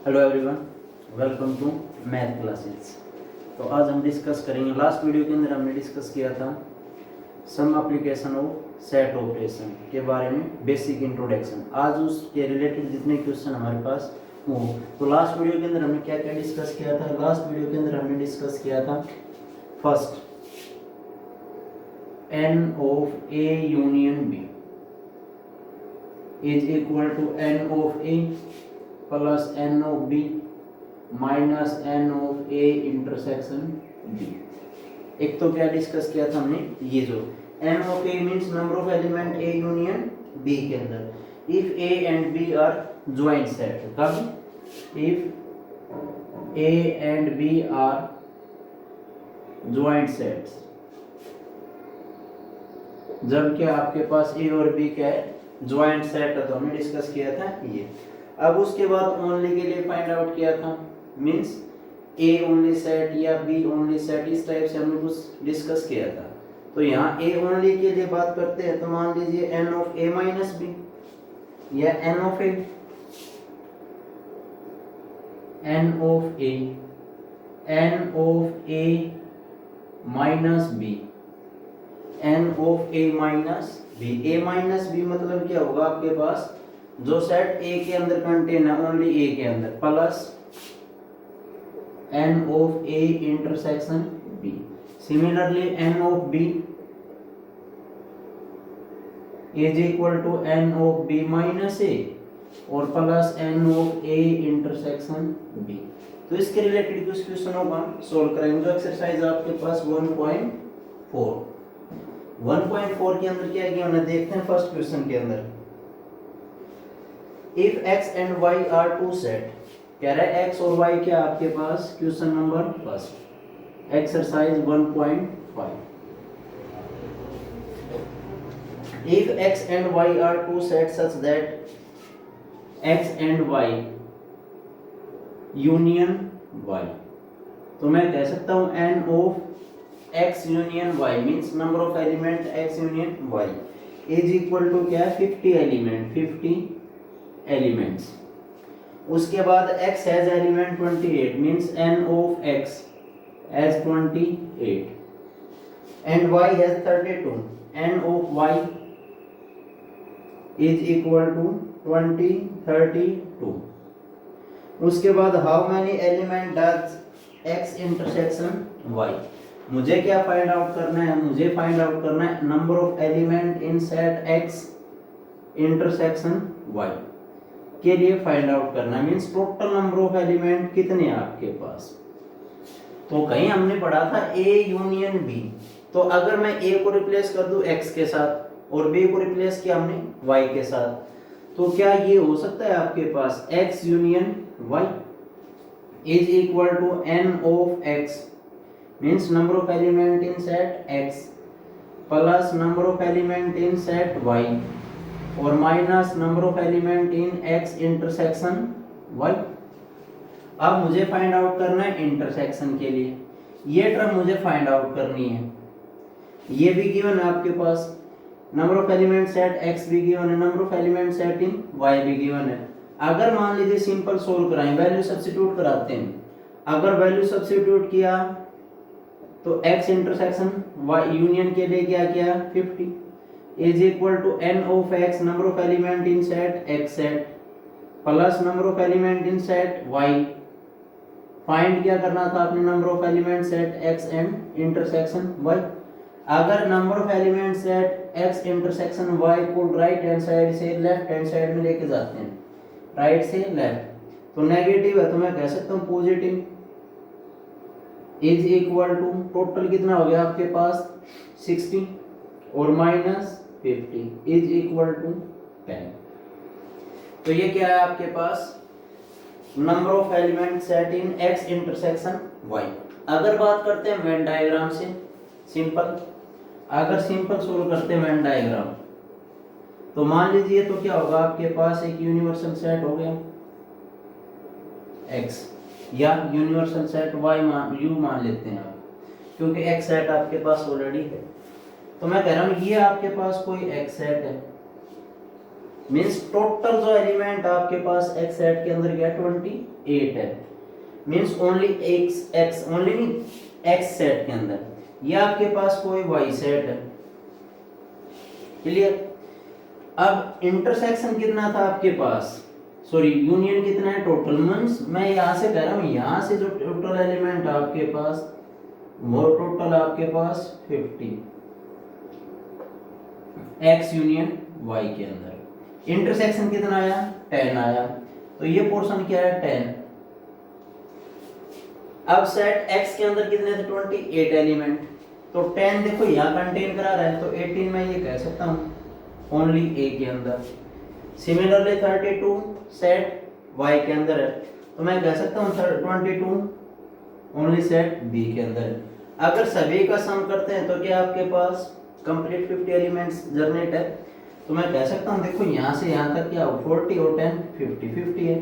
Hello everyone, welcome to math classes. तो आज हम डिस्कस करेंगे, लास्ट वीडियो के अंदर हमने डिस्कस किया था some application of set operation के बारे में, बेसिक इंट्रोडक्शन। आज उसके रिलेटेड जितने क्वेश्चन हमारे पास वो, तो लास्ट वीडियो के अंदर हमने क्या क्या डिस्कस किया था। लास्ट वीडियो के अंदर हमने डिस्कस किया था first n of A union B is equal to n of A plus n of B minus n of A intersection B। एक तो क्या डिस्कस किया था हमने, ये जो n of A means number of element A union B के अंदर। If A and B are joint set, कब? If A and B are joint sets, जब क्या आपके पास A और B क्या है, ज्वाइंट सेट है। तो हमने डिस्कस किया था ये। अब उसके बाद ओनली के लिए फाइंड आउट किया था, मींस A ओनली सेट या B ओनली सेट, इस टाइप से हमने कुछ डिस्कस किया था। तो यहाँ A ओनली के लिए बात करते हैं, तो मान लीजिए n of A minus B या n of A minus B, n of A minus B। A minus B मतलब क्या होगा, आपके पास जो सेट A के अंदर कंटेन है, ओनली A के अंदर, plus n of A intersection B। Similarly n of B is equal to n of B minus A और plus n of A intersection B। तो इसके रिलेटेड कुछ क्वेश्चनों का सॉल्व करेंगे। एक्सरसाइज आपके पास 1.4 के अंदर क्या किया हमने, देखते हैं फर्स्ट क्वेश्चन के अंदर। If x and y are two set, कह रहा है x और y क्या आपके पास, question number first, exercise 1.5। If x and y are two set such that x and y union y, तो मैं कह सकता हूं n of x union y means number of element x union y is equal to क्या है, 50 elements. उसके बाद x has element 28 means n of x has 28 and y has 32, n of y is equal to 32। उसके बाद how many element does x intersection y, मुझे क्या find out करना है, मुझे फाइंड आउट करना है number of element in set x intersection y के लिए फाइंड आउट करना है, means total number of element कितने हैं आपके पास। तो कहीं हमने पढ़ा था A यूनियन B, तो अगर मैं A को रिप्लेस कर दूं x के साथ और B को रिप्लेस किया हमने y के साथ, तो क्या ये हो सकता है आपके पास x union y is equal to n of x means number of element in set x plus number of element in set y और minus number of element in x intersection y। अब मुझे find out करना है intersection के लिए, ये term मुझे find out करनी है। ये भी गिवन है आपके पास, number of element set x भी गिवन है, number of element set in y भी गिवन है। अगर मान लीजिए सिंपल सोल्व कराएं, वैल्यू सब्स्टिट्यूट कराते हैं, अगर वैल्यू सब्स्टिट्यूट किया तो x इंटरसेक्शन y यूनियन के लिए क्या किया, 50 is equal to n of x number of element in set x set plus number of element in set y। Find क्या करना था आपने, number of element set x and intersection y। अगर number of element set x intersection y को right hand side से left hand side में लेके जाते हैं, राइट से लेफ्ट, तो नेगेटिव है तो मैं कह सकता हूँ positive is equal to total कितना हो गया आपके पास 60 और माइनस 50 इज इक्वल टू 10। तो ये क्या है आपके पास, number of element set in x intersection y। अगर बात करते हैं वेन डायग्राम से, सिंपल, अगर सिंपल सोल्व करते हैं वेन डायग्राम, तो मान लीजिए तो क्या होगा आपके पास, एक यूनिवर्सल सेट हो गया x या यूनिवर्सल सेट y मान लेते हैं आप, क्योंकि x सेट आपके पास ऑलरेडी है। तो मैं कह रहा हूं ये आपके पास कोई x सेट है, मींस टोटल जो एलिमेंट आपके पास एक्स सेट के अंदर क्या 28 है, मींस ओनली एक्स ओनली नहीं एक्स सेट के अंदर, ये आपके पास कोई वाई सेट है। क्लियर। अब इंटरसेक्शन कितना था आपके पास, सॉरी यूनियन कितना है टोटल, मींस मैं यहां से कह रहा हूं यहां से जो टोटल एलिमेंट आपके पास वो टोटल आपके पास 50 एक्स यूनियन वाई के अंदर। इंटरसेक्शन कितना आया 10 आया, तो ये पोर्शन क्या है 10। अब सेट x के अंदर कितने थे 28 एलिमेंट, तो 10 देखो यहाँ कंटेन करा रहा है, तो 18 मैं ये कह सकता हूँ ओनली a के अंदर। सिमिलरली 32 सेट y के अंदर है, तो मैं कह सकता हूँ 22 ओनली सेट b के अंदर है। अगर सभी का सम करते हैं तो क्या आपके पास कंप्लीट 50 एलिमेंट्स जनरेट है, तो मैं कह सकता हूँ देखो यहाँ से यहाँ तक क्या 40 और 10 50 है।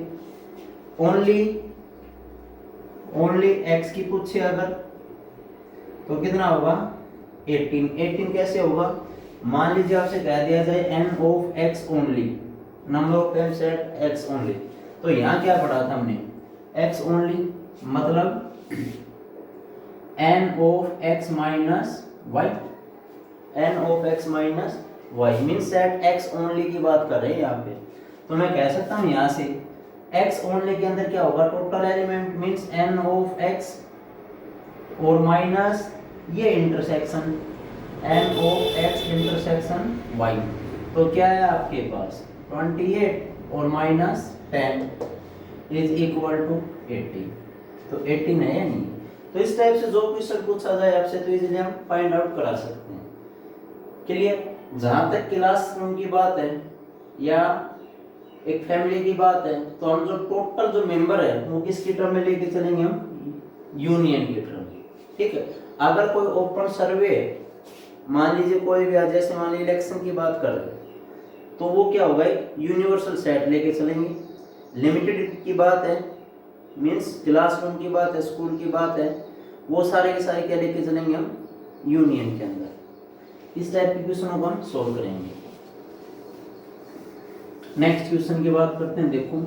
ओनली x की पूछे अगर तो कितना होगा 18 कैसे होगा, मान लीजिए आपसे कह दिया जाए n of x only, number of time set x only, तो यहाँ क्या पढ़ा था हमने x ओनली मतलब n of x minus y, n of x minus y mean set x only की बात कर रहे हैं यहाँ पे। तो मैं कह सकता हूँ यहाँ से x ओनली के अंदर क्या होगा total element means n of x और माइनस ये intersection n of x intersection y, तो क्या है आपके पास 28 और माइनस 10 इज इक्वल टू 80, तो 18 है या नहीं। तो इस टाइप से जो क्वेश्चन पूछा जाए आपसे तो इजीली हम फाइंड आउट करा सकते हैं। क्लियर। जहां तक क्लासरूम की बात है या एक फैमिली की बात है, तो हम जो टोटल जो मेंबर है वो किसकी टर्म में लेके चलेंगे, हम यूनियन की टर्म। ठीक है। अगर कोई ओपन सर्वे मान लीजिए कोई भी आज जैसे मान लीजिए इलेक्शन की बात कर रहे हैं, तो वो क्या होगा यूनिवर्सल सेट लेके चलेंगे। लिमिटेड की बात है मींस क्लासरूम की बात है, स्कूल की बात है, वो सारे के सारे क्या लेके चलेंगे हम यूनियन के अंदर। इस टाइप के क्वेश्चनों को हम सॉल्व करेंगे। नेक्स्ट क्वेश्चन की बात करते हैं। देखो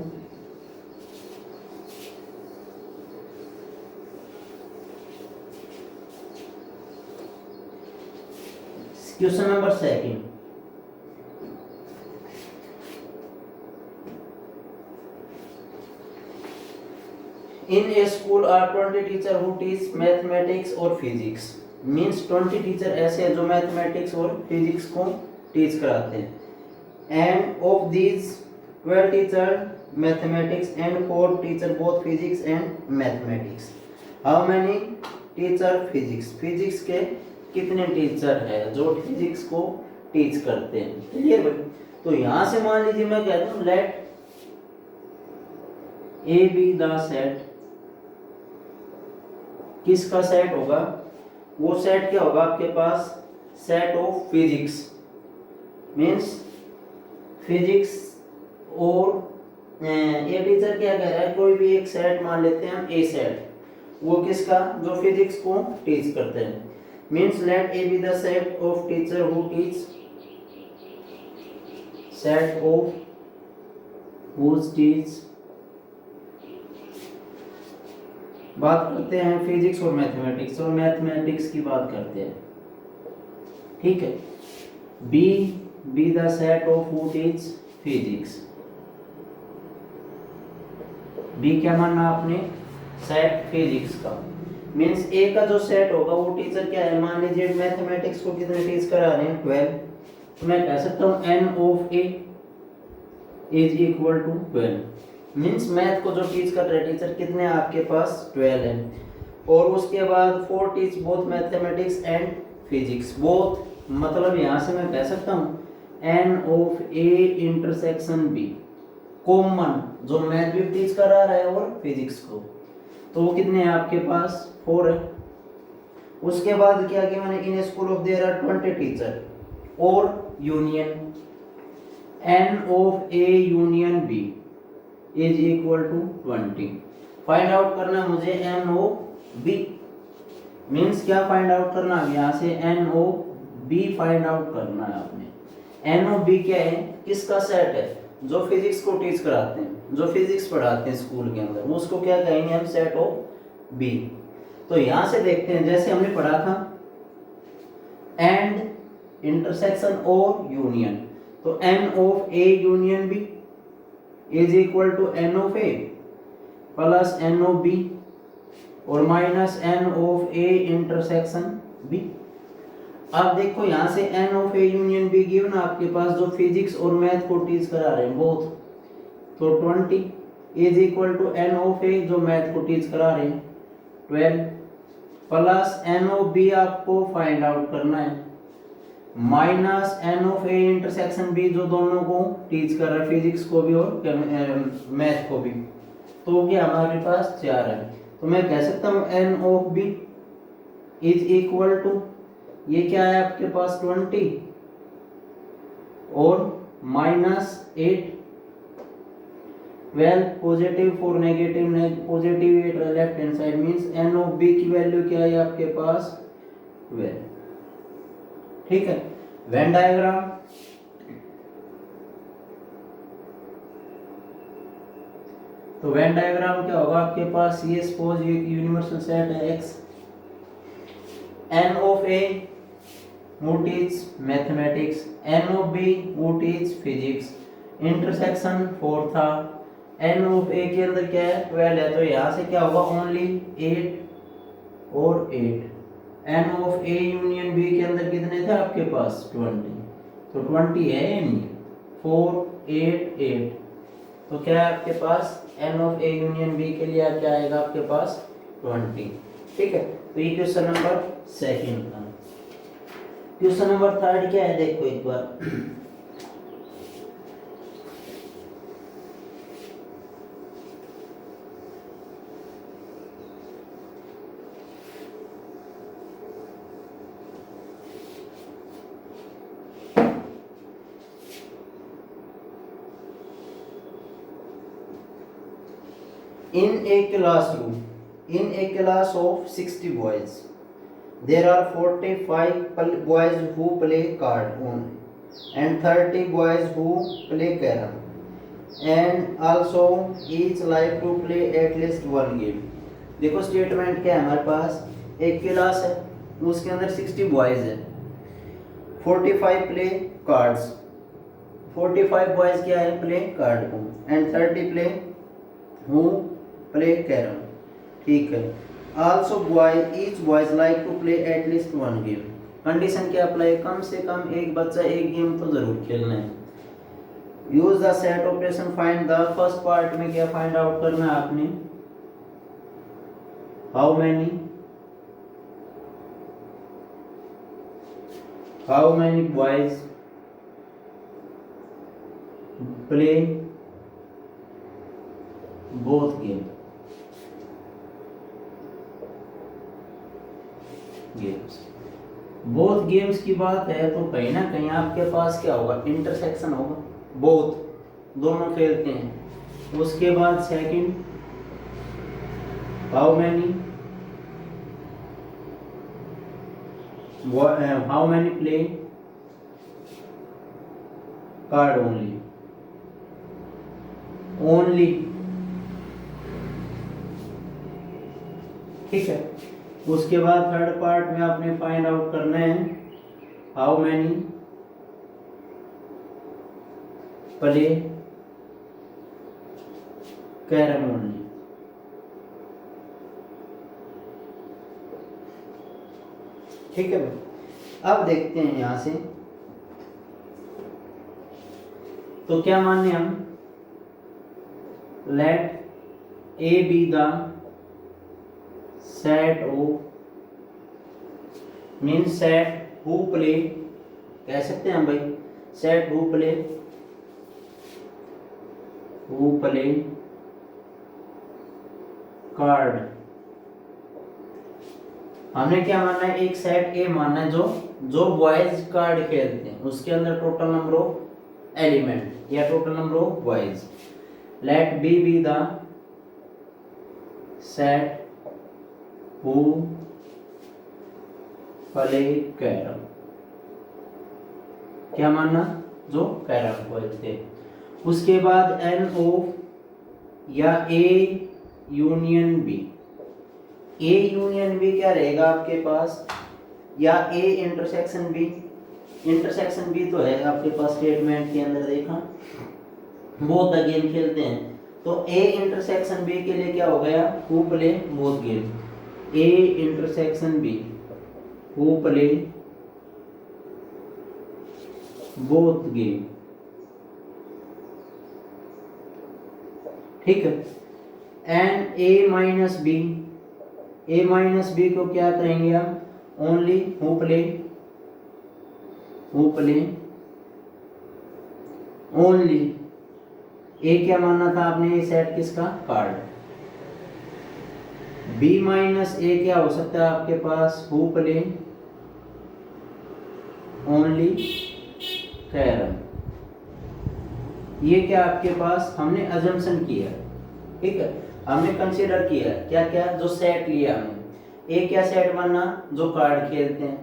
question number 2। In a school are 20 teachers who teach mathematics और physics. Means 20 टीचर ऐसे हैं जो मैथमेटिक्स और फिजिक्स को टीच कराते हैं। And of these 12 teacher mathematics and 4 teacher both physics and mathematics. How many teacher physics? Physics के कितने टीचर है जो फिजिक्स को टीच करते हैं। क्लियर भाई। तो यहाँ से मान लीजिए मैं कहता हूँ let A be the set, किसका सेट होगा, वो सेट क्या होगा आपके पास set of physics means physics और ये टीचर क्या कह रहा है कोई भी एक सेट मान लेते हैं हम ए सेट, वो किसका जो फिजिक्स को टीच करते हैं। Means let A B the set of teacher who teach set of whose teach, बात करते हैं फिजिक्स और मैथमेटिक्स की बात करते हैं। ठीक है। Be the set of who teach physics, B क्या मानना आपने सेट फिजिक्स का। मींस ए का जो सेट होगा वो टीचर क्या है, मान लीजिए मैथमेटिक्स को कितने टीच करा रहे हैं 12, तो मैं कह सकता हूँ n of A is equal to 12। Means math को जो टीच कर रहे टीचर कितने आपके पास 12 है। और उसके बाद 4 teach both mathematics and physics both, मतलब यहाँ से मैं कह सकता हूँ n of A intersection B, common जो मैथ भी टीच करा रहा है और फिजिक्स को, तो वो कितने हैं आपके पास 4 है। उसके बाद क्या किया मैंने in school of there are 20 teacher और union n of A union B is equal to 20। Find out करना है मुझे एन ओ बी, मीन्स क्या फाइंड आउट करना है यहाँ से N O B find out करना है आपने। एन ऑफ बी क्या है, किसका सेट है, जो फिजिक्स को टीच कराते हैं, जो फिजिक्स पढ़ाते हैं स्कूल के अंदर, वो उसको क्या कहेंगे हम, सेट ऑफ बी। तो यहां से देखते हैं, जैसे हमने पढ़ा था एंड, इंटरसेक्शन और यूनियन, तो n of A union B is equal to n of A plus n of B और minus n of A intersection B. अब देखो यहां से n of A union B given आपके पास, जो फिजिक्स और मैथ को टीच करा रहे हैं बोथ, तो 20 is equal to n of A जो मैथ को टीच करा रहे हैं 12 प्लस एन ऑफ बी आपको फाइंड आउट करना है, minus n of A intersection B जो दोनों को टीच कर रहा है, फिजिक्स को भी और मैथ को भी। तो क्या हमारे पास 4 है, तो मैं कह सकता हूं n of B is equal to, ये क्या है आपके पास 20 और minus 8, 12 positive 4 negative, positive 8 left hand side, means n of B की वैल्यू क्या है आपके पास 12। ठीक है, वेन डायग्राम, तो वेन डायग्राम क्या होगा आपके पास, ये सपोज ये यूनिवर्सल सेट है X, n of A who teach mathematics, n of b who teach physics, intersection 4 था, n of a के अंदर क्या है 12 है, तो यहाँ से क्या होगा ओनली 8 और 8, n of a union b के अंदर कितने थे आपके पास 20, तो 20 है या नहीं, 4 8 8, तो क्या है आपके पास n of a union b के लिए क्या आएगा आपके पास 20। ठीक है, तो ये क्वेश्चन नंबर 2 था। क्वेश्चन नंबर 3 क्या है, देखो एक बार, in a classroom, in a class of 60 boys, there are 45 boys who play card only and 30 boys who play carom, and also each like to play at least one game। देखो statement क्या है हमारे पास, एक class है उसके अंदर 60 boys है, 45 play cards, 45 boys क्या है प्ले कार्ड को, and 30 play who play carrom. ठीक है, also boy each boys like to play at least one game. Condition क्या अप्लाई, कम से कम एक बच्चा एक गेम तो जरूर खेलना है। Use the set operation find the, first part में क्या फाइंड आउट करना है आपने, how many boys play both games, both games की बात है तो कहीं ना कहीं आपके पास क्या होगा, इंटरसेक्शन होगा, बोथ दोनों खेलते हैं। उसके बाद second, how many play card only. ठीक है, उसके बाद थर्ड पार्ट में आपने फाइंड आउट करना है how many play carrom only. ठीक है भाई, अब देखते हैं यहां से, तो क्या माने हम, let A B the set of, mean set who play, कह सकते हैं हम भाई सेट हु प्ले कार्ड। हमने क्या मानना है, एक सेट ए मानना है जो बॉयज कार्ड खेलते हैं, उसके अंदर टोटल नंबर ऑफ एलिमेंट या total number of boys. Let B be the set who play carrom. क्या मानना, जो कैरम बोलते हैं। उसके बाद एन ऑफ या A union B. A union B क्या रहेगा आपके पास, या A intersection B. Intersection B तो है आपके पास स्टेटमेंट के अंदर, देखा बोथ द गेम खेलते हैं। तो ए इंटरसेक्शन बी के लिए क्या हो गया, who play both game. A intersection B who play both game, ठीक है। And A minus B, A minus B को क्या करेंगे हम, only who play only. A क्या मानना था आपने, ये सेट किसका, कार्ड। बी माइनस ए क्या हो सकता है आपके पास, हु प्ले ओनली कैरम। ये क्या आपके पास हमने अजम्पशन किया, ठीक है, हमने कंसीडर किया क्या क्या, जो सेट लिया हमने। ए क्या सेट माना, जो कार्ड खेलते हैं।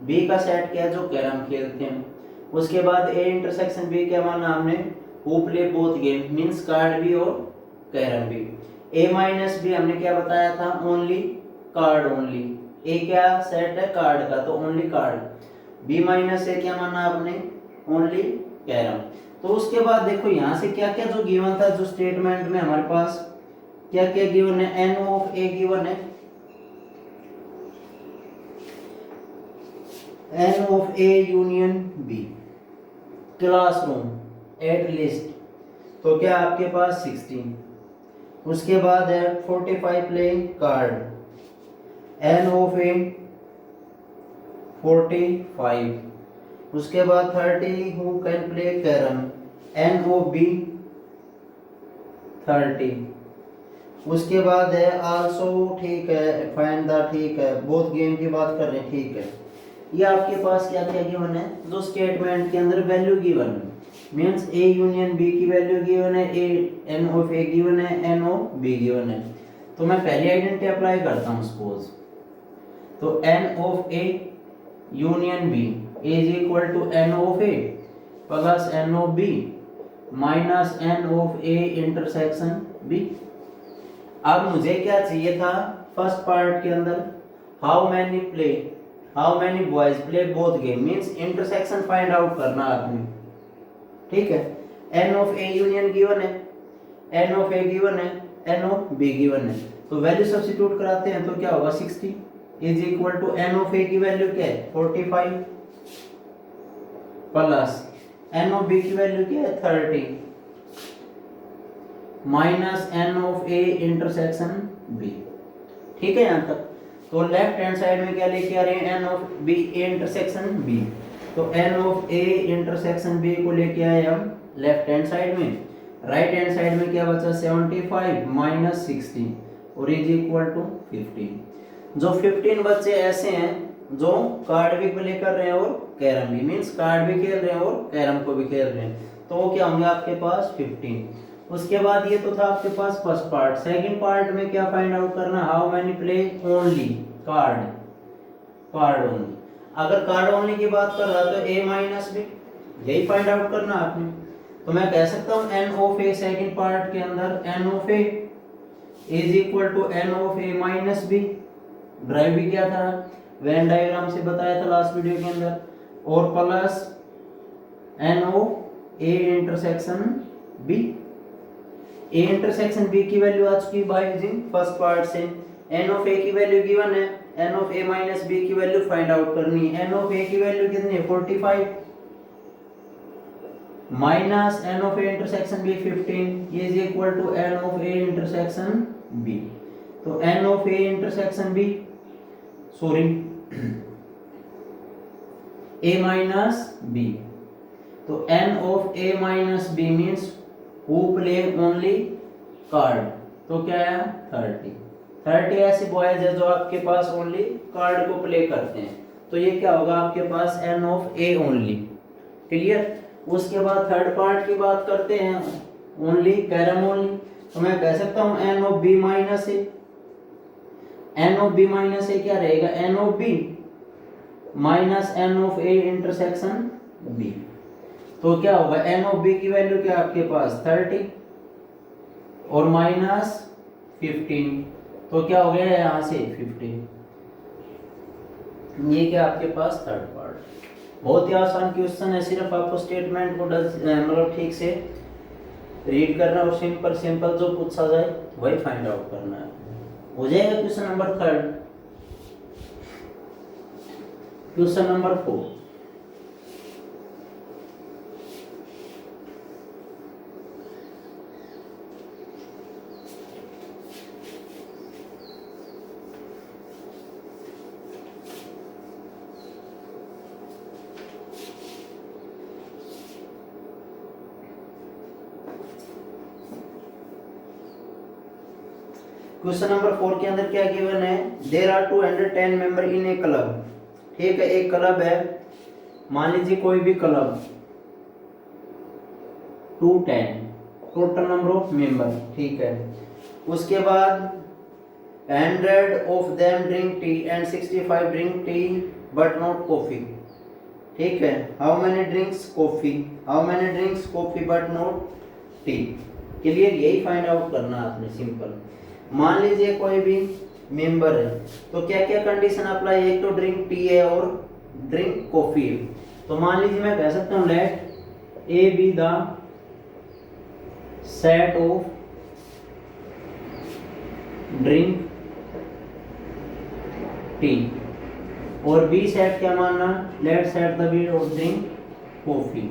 बी का सेट क्या है, जो कैरम खेलते हैं। उसके बाद ए इंटरसेक्शन बी क्या माना हमने, who play both game, means card भी और कैरम भी। ए माइनस बी हमने क्या बताया था, ओनली कार्ड ओनली। ए क्या सेट है, कार्ड का, तो only card. B minus A क्या माना आपने, ओनली कैरम। तो उसके बाद देखो यहाँ से क्या क्या जो गिवन था, जो स्टेटमेंट में हमारे पास क्या क्या गिवन है, एन ऑफ ए गिवन है, n of A union B, classroom at least, तो क्या आपके पास 16। उसके बाद है 45 play card, n of A 45। उसके बाद 30 who can play carrom, n of B 30। उसके बाद है आल्सो, ठीक है, फाइंड द, ठीक है, बोथ गेम की बात कर रहे हैं, ठीक है। ये आपके पास क्या क्या गिवन है, जो स्टेटमेंट के अंदर वैल्यू गिवन है, मींस ए यूनियन बी की वैल्यू गिवन है, ए एन ऑफ ए गिवन है, एन ऑफ बी गिवन है। तो मैं पहली आइडेंटिटी अप्लाई करता हूँ सपोज, तो n of A union B is equal to n of A plus n of B minus n of A intersection B. अब मुझे क्या चाहिए था फर्स्ट पार्ट के अंदर, how many boys play both game, means intersection find out करना आपने, ठीक है। N of A union given है, एन ऑफ ए गिवन है, एन ऑफ बी गिवन है, तो वैल्यू सब्स्टिट्यूट कराते हैं तो क्या होगा 60 is equal to n of A की वैल्यू क्या है 45 प्लस एन ऑफ बी की वैल्यू क्या है 30 minus n of A intersection B, ठीक है यहाँ तक। तो लेफ्ट हैंड साइड में क्या लेके आ रहे हैं, n of B A intersection B, तो n of A intersection B को लेके आए हम लेफ्ट हैंड साइड में। राइट हैंड साइड में क्या बचा 75 माइनस 60 और इज इक्वल टू 15। जो 15 बच्चे ऐसे हैं जो कार्ड भी प्ले कर रहे हैं और कैरम भी, मींस कार्ड भी खेल रहे हैं और कैरम को भी खेल रहे हैं, तो वो क्या होंगे आपके पास 15। उसके बाद ये तो था आपके पास फर्स्ट पार्ट। सेकंड पार्ट में क्या फाइंड आउट करना, how many play only card only. अगर कार्ड ओनली की बात कर रहा तो ए माइनस बी, यही फाइंड आउट करना आपने। तो मैं कह सकता हूँ n of A second part के अंदर n of A is equal to n of A minus B. Drive भी क्या था, वेन डायग्राम से बताया था लास्ट वीडियो के अंदर, और plus n of A intersection B. A intersection B की वैल्यू आ चुकी बाय यूजिंग फर्स्ट पार्ट से। एन ऑफ ए की वैल्यू गिवन है, n of A minus B की वैल्यू फाइंड आउट करनी है। एन ऑफ ए की वैल्यू कितनी है 45 minus n of A intersection B 15 is equal to n of A intersection B. तो n of A intersection B sorry A minus B, तो n of A minus B means who play only card, तो क्या है 30 ऐसे boys है जो आपके पास ओनली कार्ड को प्ले करते हैं, तो ये क्या होगा आपके पास n of A only, clear. उसके बाद थर्ड पार्ट की बात करते हैं, ओनली कैरम ओनली, तो मैं कह सकता हूं n of B minus A. N of B minus A क्या रहेगा, n of B minus n of A intersection B. तो क्या होगा एन ऑफ बी की वैल्यू क्या आपके पास 30 और माइनस 15, तो क्या हो गया यहाँ से 15। ये क्या आपके पास थर्ड पार्ट। बहुत ही आसान क्वेश्चन है, सिर्फ आपको स्टेटमेंट को मतलब ठीक से रीड करना और सिंपल सिंपल जो पूछा जाए वही फाइंड आउट करना है। हो जाएगा question number 3। Question number 4, question number 4 के अंदर क्या गिवन है, there are 210 member in a club. ठीक है, एक क्लब है, मान लीजिए कोई भी club 210 total number of member. ठीक है, उसके बाद 100 of them drink tea and 65 drink tea but not coffee. ठीक है, how many drinks coffee, how many drinks coffee but not tea. Clear, यही फाइंड आउट करना आपने सिंपल। मान लीजिए कोई भी मेंबर है, तो क्या क्या कंडीशन अप्लाई है, एक तो ड्रिंक टी है और ड्रिंक कॉफी है। तो मान लीजिए मैं कह सकता हूँ let A B the set of drink tea और बी सेट क्या मानना, let set the B of drink coffee.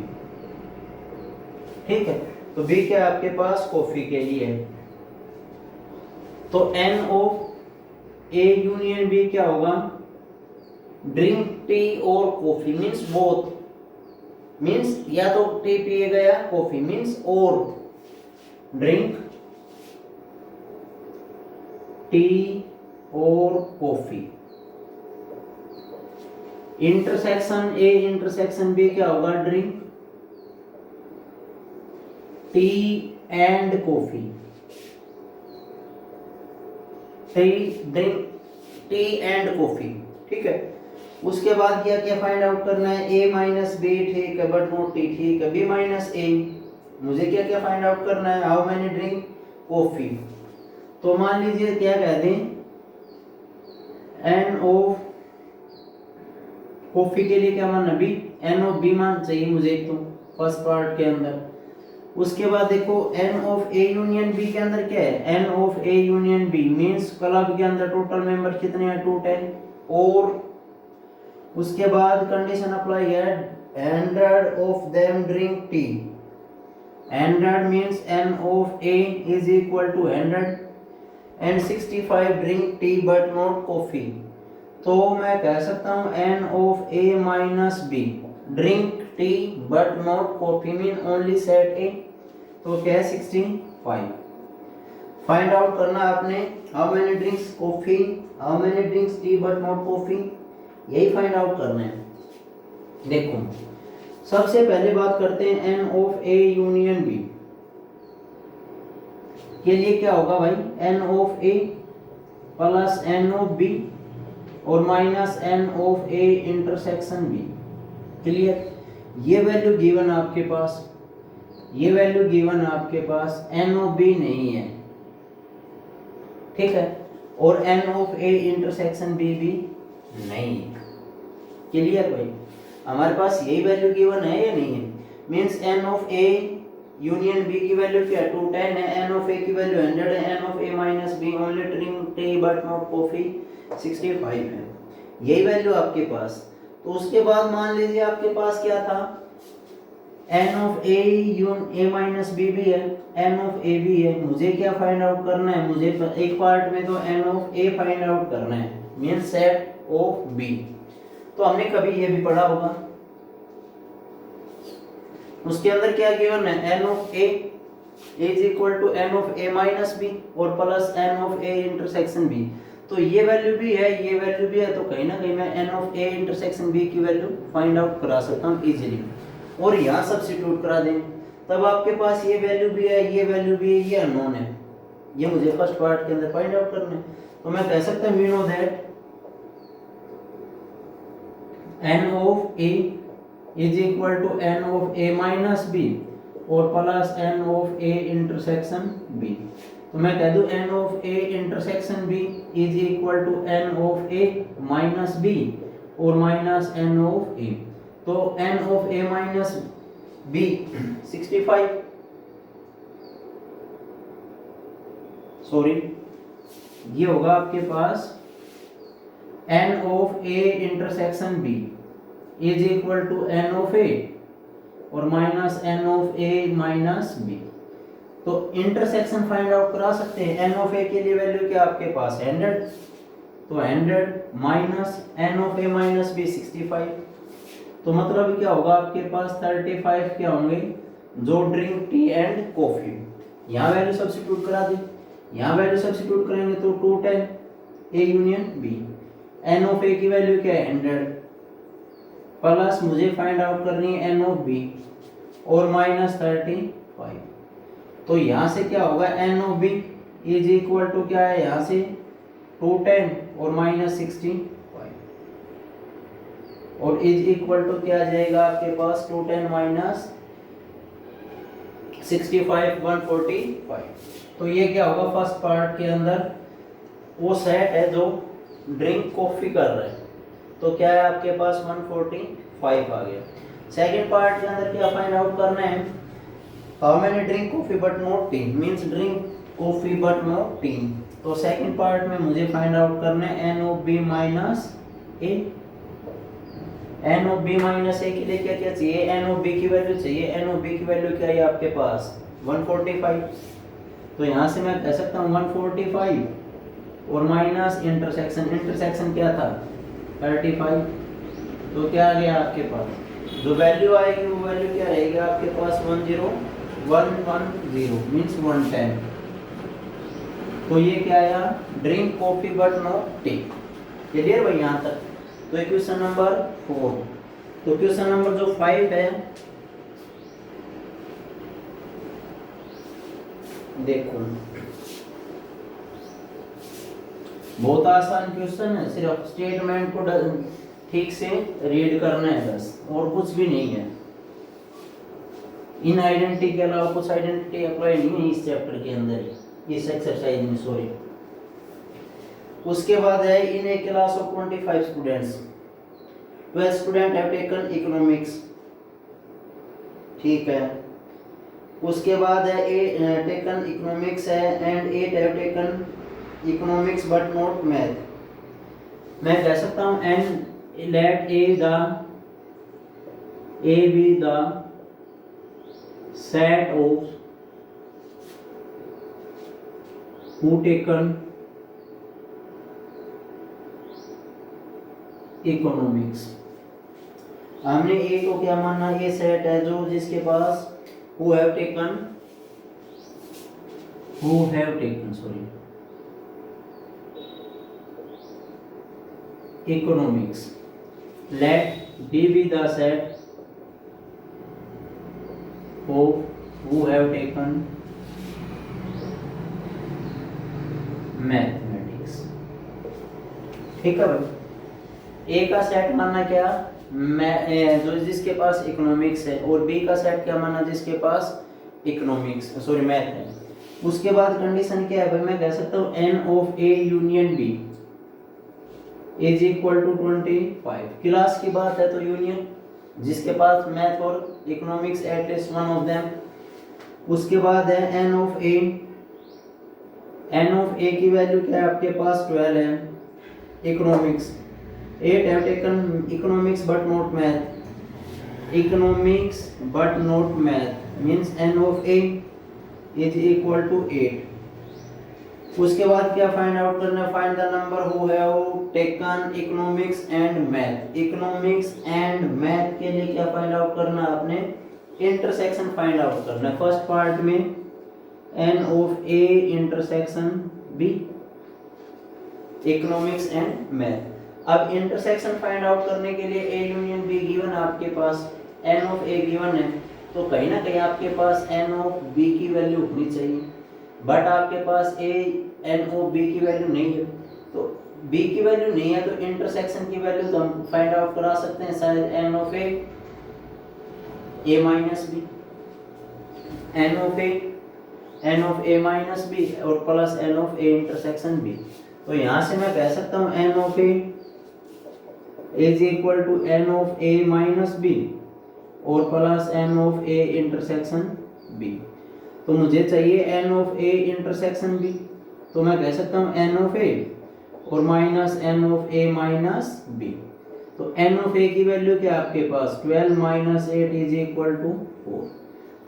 ठीक है, तो बी क्या आपके पास कॉफी के लिए है, तो n of A union B क्या होगा, ड्रिंक टी और कॉफी मींस बोथ, मींस या तो टी पिएगा या कॉफी, मींस और ड्रिंक टी और coffee. Intersection A intersection B क्या होगा, drink tea and coffee, drink tea and coffee. ठीक है, उसके बाद क्या क्या फाइंड आउट करना है, ए माइनस बी। ठीक है, बट नॉट टी। ठीक है, बी माइनस ए, मुझे क्या क्या फाइंड आउट करना है, हाउ मैनी ड्रिंक कॉफी। तो मान लीजिए क्या कहते हैं, एन ऑफ कॉफी के लिए क्या मानना, बी, एन ऑफ बी मान चाहिए मुझे एक तो फर्स्ट पार्ट के अंदर। उसके बाद देखो n of A union B के अंदर क्या है, n of A union B means club के अंदर टोटल मेंबर कितने हैं, 210। और उसके बाद कंडीशन अप्लाई है, 100 of them drink tea. 100 means n of A is equal to 100 and 65 drink tea but not coffee. तो मैं कह सकता हूं n of A minus B drink tea but not coffee mean only set A, तो क्या है 65। Find out करना आपने, how many drinks coffee, how many drinks tea but not coffee, यही फाइंड आउट करना है। देखो सबसे पहले बात करते हैं n of A union B के लिए क्या होगा भाई, n of A plus n of B और minus n of A intersection B. Clear, ये वैल्यू गिवन आपके पास, ये वैल्यू गिवन आपके पास, एन ऑफ बी नहीं है। ठीक है, और n of A intersection B भी नहीं है। क्लियर भाई, हमारे पास यही वैल्यू गिवन है या नहीं है, means n of A union B की वैल्यू क्या है, 210 है, एन ऑफ ए की वैल्यू 100 है, n of A minus B only drink tea but not coffee 65 है, यही वैल्यू आपके पास। तो उसके बाद मान लीजिए आपके पास क्या था, n of A minus B भी है, एन ऑफ ए भी है। मुझे क्या फाइंड आउट करना है, मुझे एक पार्ट में तो n of A find out करना है, मीन सेट ऑफ बी। तो हमने कभी ये भी पढ़ा होगा, उसके अंदर क्या गिवन है, n of A is equal to n of A minus B और plus n of A intersection B. तो ये वैल्यू भी है, ये वैल्यू भी है, तो कहीं ना कहीं मैं n of A intersection B की वैल्यू फाइंड आउट करा सकता हूँ इजीली, और यहाँ सब्स्टिट्यूट करा दें, तब आपके पास ये वैल्यू भी है, ये वैल्यू भी है, ये अननोन है, ये मुझे फर्स्ट पार्ट के अंदर फाइंड आउट करना है। तो मैं कह सकता हूँ we know that n of A is equal to n of A minus B और plus n of A intersection B. तो मैं कह दूं n of A intersection B is equal to n of A minus B और minus n of A. तो n of A minus B 65, sorry ये होगा आपके पास n of A intersection B is equal to n of A और minus n of A minus B. तो intersection find out करा सकते हैं। एन ऑफ ए के लिए वैल्यू क्या आपके पास 100, तो 100 minus n of A minus B 65। तो मतलब क्या होगा आपके पास 35 क्या होंगे जो ड्रिंक टी एंड कॉफी। यहाँ वैल्यू सब्स्टिट्यूट करा दी, यहाँ वैल्यू सब्स्टिट्यूट करेंगे तो 210 A union B. N of A की वैल्यू क्या है 100 प्लस मुझे फाइंड आउट करनी है एन ऑफ बी और माइनस 35। तो यहाँ से क्या होगा n of B is equal to क्या है यहाँ से 210 और माइनस 65 और इज इक्वल टू क्या आ जाएगा आपके पास 210 माइनस 65 145। तो ये क्या होगा फर्स्ट पार्ट के अंदर वो सेट है जो ड्रिंक कॉफी कर रहे हैं। तो क्या है आपके पास 145 आ गया। सेकंड पार्ट के अंदर क्या फाइंड आउट करना है how many drink coffee but not tea means drink coffee but not tea. तो सेकंड पार्ट में मुझे फाइंड आउट करना है n of B minus A. N of B minus A के लिए क्या क्या चाहिए एन ऑफ बी की वैल्यू चाहिए। एन ऑफ बी की वैल्यू क्या है आपके पास 145। तो यहाँ से मैं कह सकता हूँ 145 और माइनस इंटरसेक्शन, इंटरसेक्शन क्या था 35। तो क्या आ गया आपके पास जो वैल्यू आएगी वो वैल्यू क्या रहेगी आपके पास 10110 मींस 110। तो ये क्या आया drink coffee but not tea. Clear भाई यहाँ तक। तो क्वेश्चन नंबर 4। तो क्वेश्चन नंबर जो 5 है देखो बहुत आसान क्वेश्चन है, सिर्फ स्टेटमेंट को ठीक से रीड करना है बस और कुछ भी नहीं है। इन आइडेंटिटी के अलावा कुछ आइडेंटिटी अप्लाई नहीं है इस चैप्टर के अंदर इस एक्सरसाइज में सॉरी। उसके बाद है in a class of 25 students 12 student have taken economics, ठीक है। उसके बाद है ए टेकन इकोनॉमिक्स है and 8 have taken economics but not math. मैं कह सकता हूँ and let A B the set of who taken economics. हमने ए को क्या मानना ये सेट है जो जिसके पास who have taken sorry economics. Let D be the set of who have taken mathematics. ठीक है भाई। ए का सेट मानना क्या जो जिसके पास इकोनॉमिक्स है और बी का सेट क्या मानना जिसके पास इकोनॉमिक्स सॉरी मैथ है। उसके बाद कंडीशन क्या है भाई मैं कह सकता हूँ n of A union B is equal to 25। Class की बात है तो यूनियन जिसके पास मैथ और economics at least one of them. उसके बाद है एन ऑफ ए की वैल्यू क्या है आपके पास 12 है। Economics 8 have taken economics but not math. Economics but not math means n of A is equal to 8। उसके बाद क्या फाइंड आउट करना है find the number who have taken economics and math. Economics and math के लिए क्या find out करना है आपने इंटरसेक्शन फाइंड आउट करना है। फर्स्ट पार्ट में n of A intersection B economics and math. अब इंटरसेक्शन फाइंड आउट करने के लिए ए यूनियन बी गिवन है आपके पास एन ऑफ ए गिवन है तो कहीं ना कहीं आपके पास एन ऑफ बी की वैल्यू होनी चाहिए बट आपके पास ए एन ऑफ बी की वैल्यू नहीं है। तो बी की वैल्यू नहीं है तो इंटरसेक्शन की वैल्यू तो हम फाइंड आउट करा सकते हैं शायद n of A A minus B, n of A minus B और plus n of A intersection B. तो यहां से मैं कह सकता हूं n of A is equal to n of A minus B और plus n of A intersection B. तो मुझे चाहिए n of A intersection B, तो मैं कह सकता हूं एन ऑफ ए और minus n of A minus B. तो एन ऑफ ए की वैल्यू क्या आपके पास 12 माइनस 8 इज इक्वल टू 4।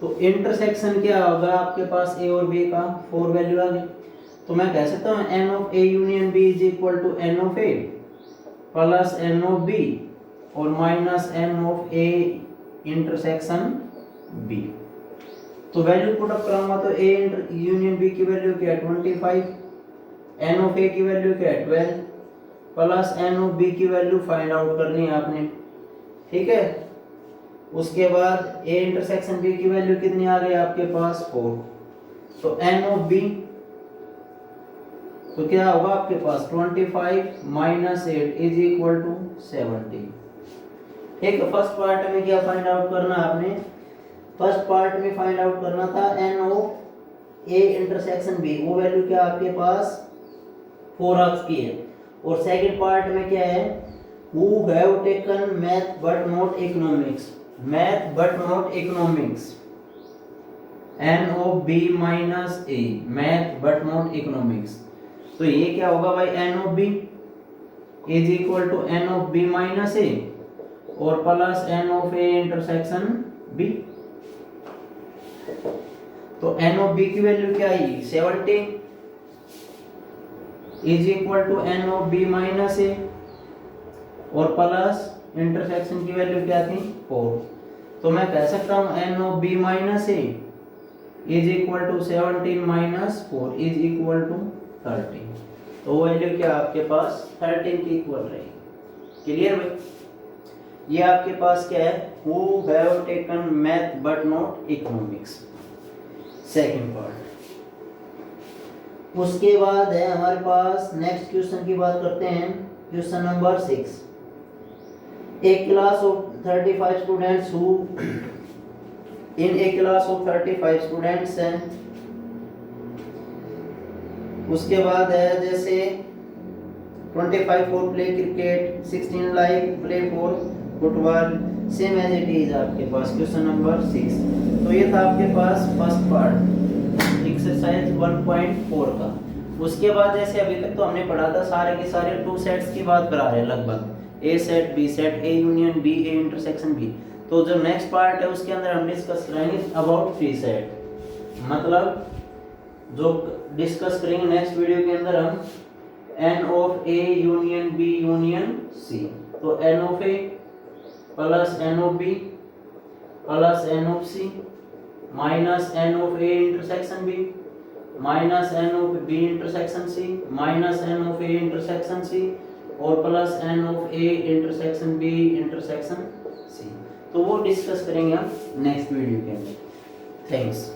तो इंटरसेक्शन क्या होगा आपके पास ए और बी का 4 वैल्यू आ गई। तो मैं कह सकता हूं n of A union B is equal to n of A plus n of B और minus n of A intersection B. तो वैल्यू पुट अप कराऊंगा तो ए यूनियन बी की वैल्यू क्या है 25, एन ऑफ ए की value क्या है 12 प्लस एन ऑफ बी की वैल्यू फाइंड आउट करनी है आपने, ठीक है। उसके बाद ए इंटरसेक्शन बी की वैल्यू कितनी आ गई आपके पास 4। तो एन ऑफ बी तो क्या होगा आपके पास 25 माइनस 8 इज इक्वल टू 70। ठीक है, फर्स्ट पार्ट में क्या फाइंड आउट करना आपने, फर्स्ट पार्ट में फाइंड आउट करना था n of A intersection B, वो वैल्यू क्या आपके पास 4 आ चुकी है। और सेकंड पार्ट में क्या है, who have taken math but not economics, math but not economics n of B minus A, math but not economics. तो ये क्या होगा भाई n of B is equal to n of B minus A और plus n of A intersection B. तो n of B की value क्या आई 70 is equal to n of B minus A और प्लस इंटरसेक्शन की value क्या थी 4। तो मैं कह सकता हूं n of B minus A is equal to 17 minus 4 is equal to 13। तो वैल्यू क्या आपके पास 13 की इक्वल रहेगी। क्लियर भाई, ये आपके पास क्या है, who have taken math but not economics, second part. उसके बाद है हमारे पास नेक्स्ट क्वेश्चन की बात करते हैं, question number 6। A class of 35 students who in a class of 35 students हैं। उसके बाद है जैसे 25 for play cricket, 16 like play for football, same as it is आपके पास क्वेश्चन नंबर 6। तो ये था आपके पास फर्स्ट पार्ट एक्सरसाइज 1.4 का। उसके बाद जैसे अभी तक तो हमने पढ़ा था सारे के सारे 2 सेट्स की बात करा रहे हैं लगभग, A set B set, A union B, A intersection B. तो जो नेक्स्ट पार्ट है उसके अंदर हम डिस्कस करेंगे अबाउट 3 सेट, मतलब जो डिस्कस करेंगे नेक्स्ट वीडियो के अंदर हम n of A union B union C. तो n of A plus n of B plus n of C minus n of A intersection B minus n of B intersection C minus n of A intersection C और plus n of A intersection B intersection C. तो वो discuss करेंगे हम next video के अंदर। Thanks.